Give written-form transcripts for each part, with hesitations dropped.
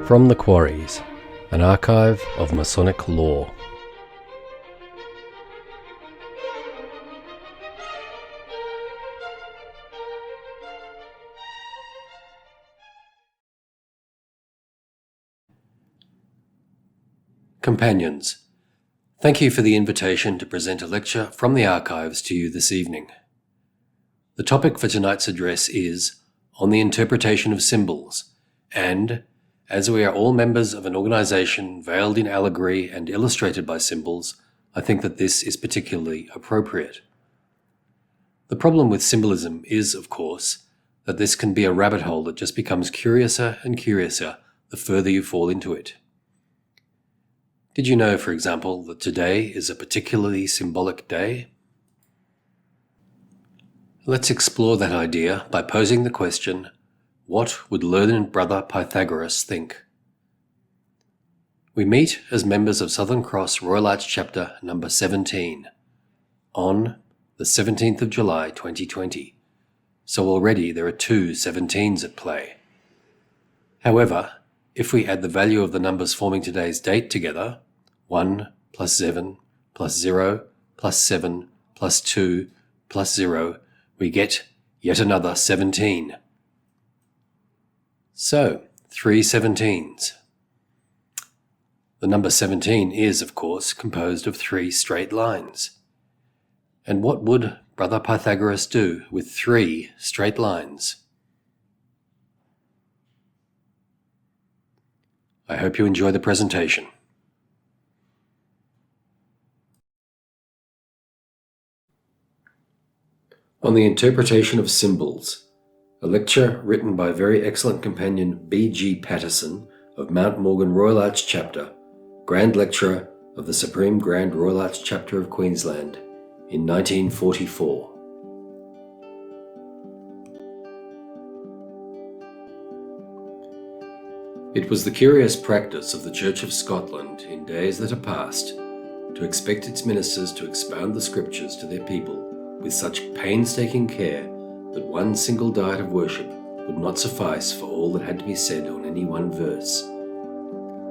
From the Quarries, an archive of Masonic lore. Companions, thank you for the invitation to present a lecture from the archives to you this evening. The topic for tonight's address is on the interpretation of symbols, and as we are all members of an organization veiled in allegory and illustrated by symbols, I think that this is particularly appropriate. The problem with symbolism is, of course, that this can be a rabbit hole that just becomes curiouser and curiouser the further you fall into it. Did you know, for example, that today is a particularly symbolic day? Let's explore that idea by posing the question, what would learned brother Pythagoras think? We meet as members of Southern Cross Royal Arch Chapter number 17 on the 17th of July 2020, so already there are two 17s at play. However, if we add the value of the numbers forming today's date together, 1 plus 7 plus 0 plus 7 plus 2 plus 0, we get yet another 17. So, 3 17s. The number 17 is, of course, composed of 3 straight lines. And what would Brother Pythagoras do with 3 straight lines? I hope you enjoy the presentation. On the interpretation of symbols, a lecture written by very excellent companion B.G. Patterson of Mount Morgan Royal Arch Chapter, Grand Lecturer of the Supreme Grand Royal Arch Chapter of Queensland in 1944. It was the curious practice of the Church of Scotland in days that are past to expect its ministers to expound the scriptures to their people with such painstaking care that one single diet of worship would not suffice for all that had to be said on any one verse.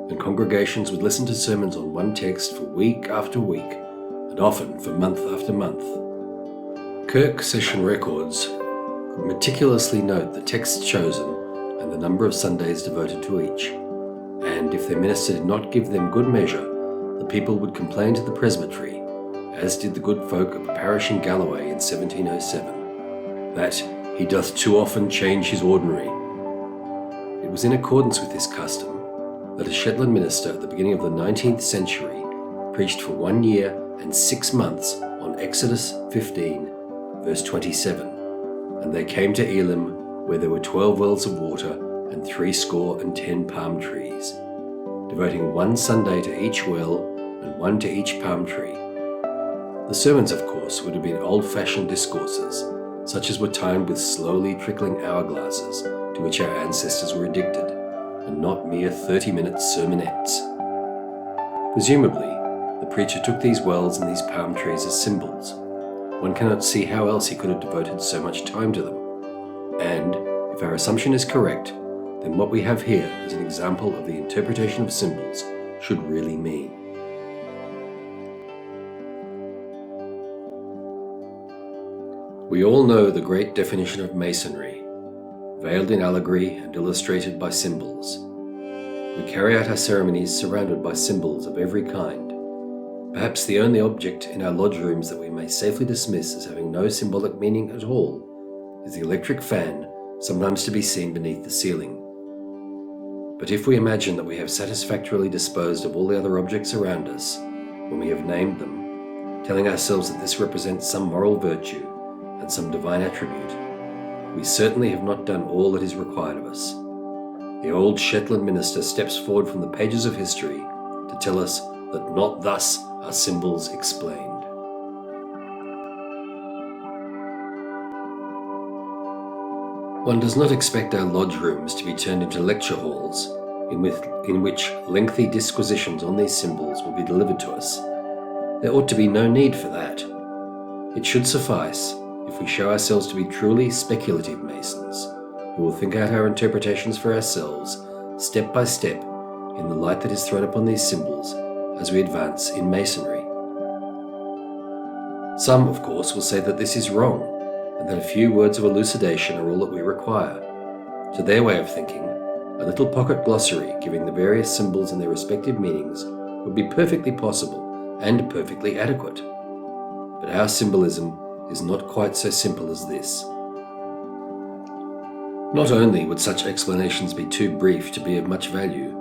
And congregations would listen to sermons on one text for week after week, and often for month after month. Kirk session records would meticulously note the texts chosen and the number of Sundays devoted to each, and if their minister did not give them good measure, the people would complain to the presbytery, as did the good folk of a parish in Galloway in 1707, that he doth too often change his ordinary. It was in accordance with this custom that a Shetland minister at the beginning of the 19th century preached for 1 year and 6 months on Exodus 15, verse 27, and they came to Elim, where there were 12 wells of water and 70 palm trees, devoting 1 Sunday to each well and 1 to each palm tree. The sermons, of course, would have been old-fashioned discourses, such as were timed with slowly trickling hourglasses to which our ancestors were addicted, and not mere 30-minute sermonettes. Presumably, the preacher took these wells and these palm trees as symbols. One cannot see how else he could have devoted so much time to them. And, if our assumption is correct, then what we have here as an example of the interpretation of symbols should really mean. We all know the great definition of Masonry, veiled in allegory and illustrated by symbols. We carry out our ceremonies surrounded by symbols of every kind. Perhaps the only object in our lodge rooms that we may safely dismiss as having no symbolic meaning at all is the electric fan sometimes to be seen beneath the ceiling. But if we imagine that we have satisfactorily disposed of all the other objects around us, when we have named them, telling ourselves that this represents some moral virtue and some divine attribute, we certainly have not done all that is required of us. The old Shetland minister steps forward from the pages of history to tell us that not thus are symbols explained. One does not expect our lodge rooms to be turned into lecture halls in which lengthy disquisitions on these symbols will be delivered to us. There ought to be no need for that. It should suffice if we show ourselves to be truly speculative Masons, who will think out our interpretations for ourselves step by step, in the light that is thrown upon these symbols as we advance in Masonry. Some, of course, will say that this is wrong, and that a few words of elucidation are all that we require. To their way of thinking, a little pocket glossary giving the various symbols and their respective meanings would be perfectly possible and perfectly adequate. But our symbolism is not quite so simple as this. Not only would such explanations be too brief to be of much value,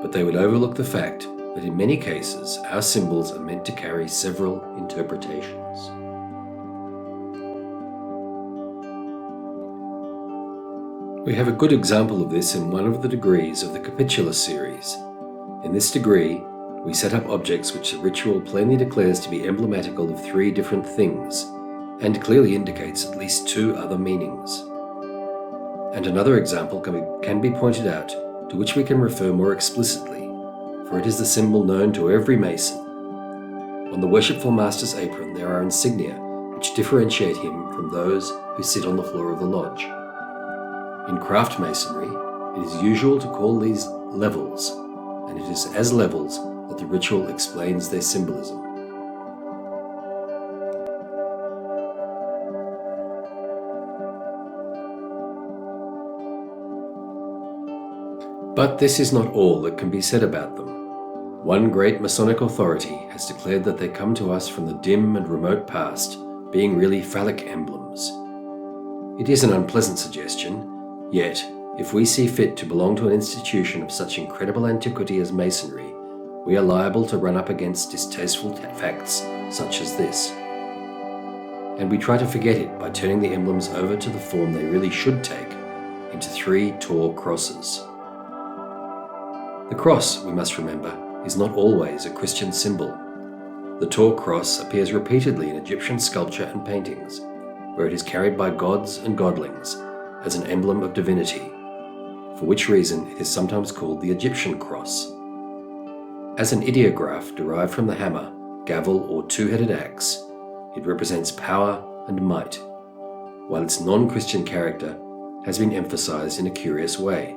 but they would overlook the fact that in many cases our symbols are meant to carry several interpretations. We have a good example of this in one of the degrees of the Capitula series. In this degree, we set up objects which the ritual plainly declares to be emblematical of three different things, and clearly indicates at least two other meanings. And another example can be pointed out, to which we can refer more explicitly, for it is the symbol known to every Mason. On the Worshipful Master's apron there are insignia which differentiate him from those who sit on the floor of the lodge. In craft masonry, it is usual to call these levels, and it is as levels that the ritual explains their symbolism. But this is not all that can be said about them. One great Masonic authority has declared that they come to us from the dim and remote past, being really phallic emblems. It is an unpleasant suggestion, yet, if we see fit to belong to an institution of such incredible antiquity as Masonry, we are liable to run up against distasteful facts such as this. And we try to forget it by turning the emblems over to the form they really should take, into three tall crosses. The cross, we must remember, is not always a Christian symbol. The Tor cross appears repeatedly in Egyptian sculpture and paintings, where it is carried by gods and godlings as an emblem of divinity, for which reason it is sometimes called the Egyptian cross. As an ideograph derived from the hammer, gavel, or two-headed axe, it represents power and might, while its non-Christian character has been emphasized in a curious way.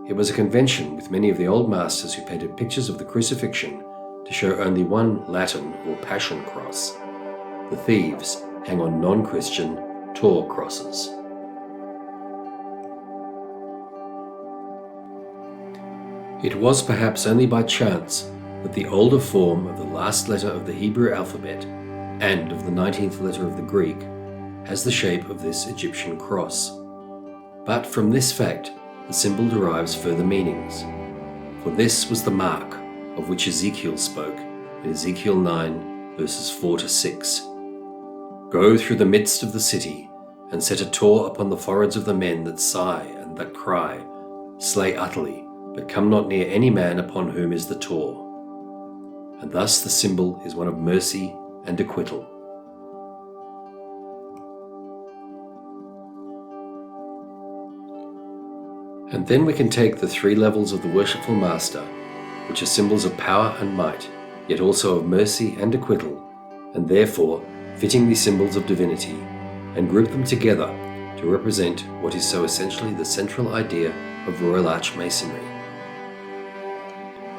It was a convention with many of the old masters who painted pictures of the crucifixion to show only one Latin or Passion cross. The thieves hang on non-Christian Tor crosses. It was perhaps only by chance that the older form of the last letter of the Hebrew alphabet and of the 19th letter of the Greek has the shape of this Egyptian cross. But from this fact, the symbol derives further meanings. For this was the mark of which Ezekiel spoke in Ezekiel 9, verses 4 to 6. Go through the midst of the city, and set a Tor upon the foreheads of the men that sigh and that cry, slay utterly, but come not near any man upon whom is the Tor. And thus the symbol is one of mercy and acquittal. And then we can take the three levels of the Worshipful Master, which are symbols of power and might, yet also of mercy and acquittal, and therefore fittingly symbols of divinity, and group them together to represent what is so essentially the central idea of Royal Arch Masonry.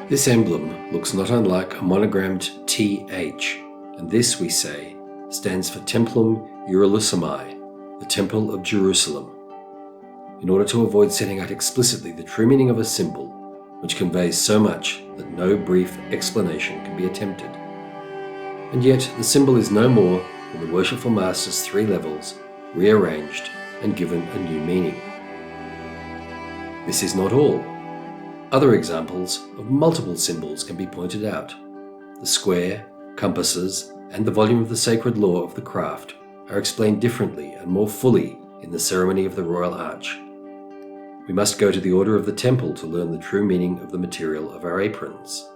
This emblem looks not unlike a monogrammed TH, and this, we say, stands for Templum Ierusalemi, the Temple of Jerusalem, in order to avoid setting out explicitly the true meaning of a symbol, which conveys so much that no brief explanation can be attempted. And yet the symbol is no more than the Worshipful Master's three levels, rearranged and given a new meaning. This is not all. Other examples of multiple symbols can be pointed out. The square, compasses, and the volume of the sacred law of the craft are explained differently and more fully in the ceremony of the Royal Arch. We must go to the order of the temple to learn the true meaning of the material of our aprons.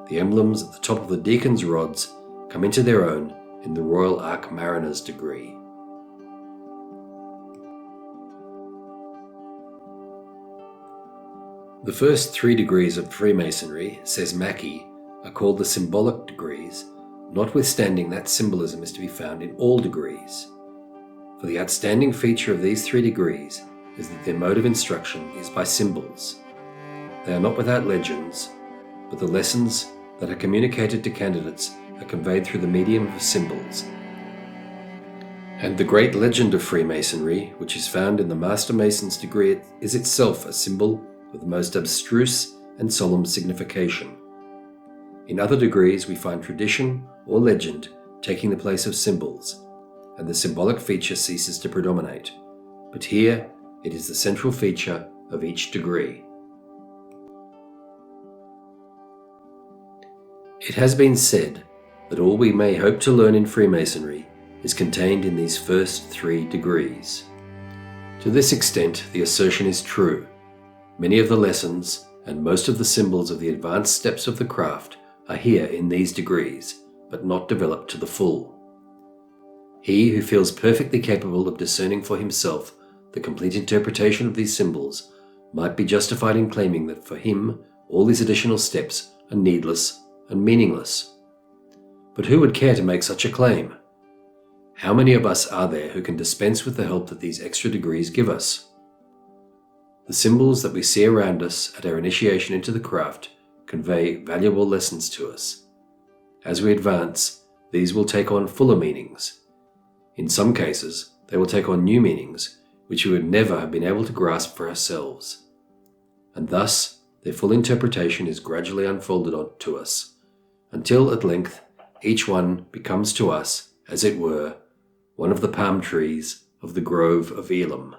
The emblems at the top of the deacon's rods come into their own in the Royal Arch Mariner's degree. The first 3 degrees of Freemasonry, says Mackey, are called the symbolic degrees, notwithstanding that symbolism is to be found in all degrees. For the outstanding feature of these 3 degrees is that their mode of instruction is by symbols. They are not without legends, but the lessons that are communicated to candidates are conveyed through the medium of symbols. And the great legend of Freemasonry, which is found in the Master Mason's degree, is itself a symbol of the most abstruse and solemn signification. In other degrees, we find tradition or legend taking the place of symbols, and the symbolic feature ceases to predominate. But here, it is the central feature of each degree. It has been said that all we may hope to learn in Freemasonry is contained in these first 3 degrees. To this extent, the assertion is true. Many of the lessons and most of the symbols of the advanced steps of the craft are here in these degrees, but not developed to the full. He who feels perfectly capable of discerning for himself the complete interpretation of these symbols might be justified in claiming that for him all these additional steps are needless and meaningless. But who would care to make such a claim? How many of us are there who can dispense with the help that these extra degrees give us? The symbols that we see around us at our initiation into the craft convey valuable lessons to us. As we advance, these will take on fuller meanings. In some cases, they will take on new meanings which we would never have been able to grasp for ourselves. And thus, their full interpretation is gradually unfolded to us, until at length each one becomes to us, as it were, one of the palm trees of the grove of Elam.